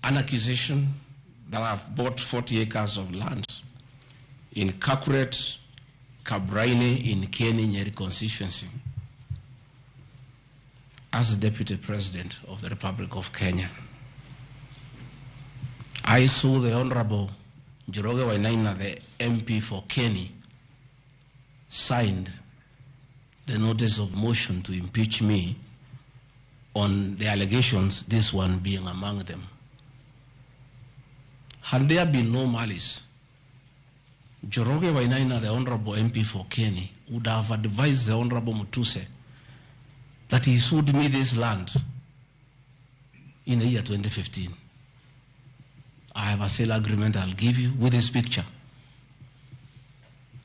an accusation that I've bought 40 acres of land in Kakuret, Kabraine, in Kieni, Nyeri constituency as Deputy President of the Republic of Kenya. I saw the Honorable Njoroge Wainaina, the MP for Kieni, signed the notice of motion to impeach me on the allegations, this one being among them. Had there been no malice, Njoroge Wainaina, the Honorable MP for Kieni, would have advised the Honorable Mutuse that he sold me this land in the year 2015. I have a sale agreement I'll give you with this picture.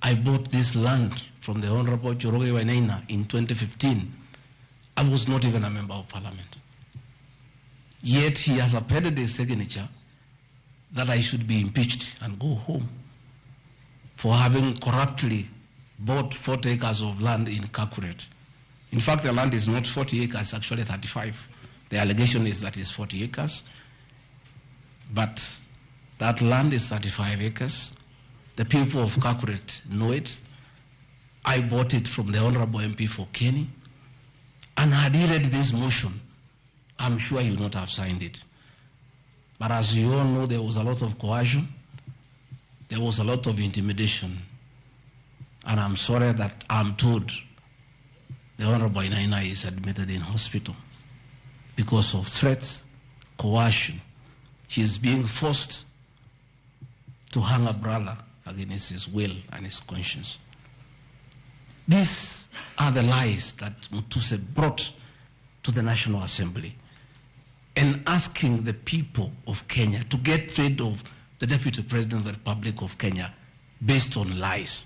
I bought this land from the Honorable Njoroge Wainaina in 2015. I was not even a member of parliament. Yet he has appended his signature that I should be impeached and go home for having corruptly bought 40 acres of land in Kakuret. In fact, the land is not 40 acres, actually 35. The allegation is that it's 40 acres. But that land is 35 acres. The people of Kakuret know it. I bought it from the Honorable MP for Kieni. And had he read this motion, I'm sure he would not have signed it. But as you all know, there was a lot of coercion. There was a lot of intimidation. And I'm sorry that I'm told the Honorable Wainaina is admitted in hospital because of threats, coercion. He is being forced to hang a brother against his will and his conscience. These are the lies that Mutuse brought to the National Assembly, and asking the people of Kenya to get rid of the Deputy President of the Republic of Kenya based on lies.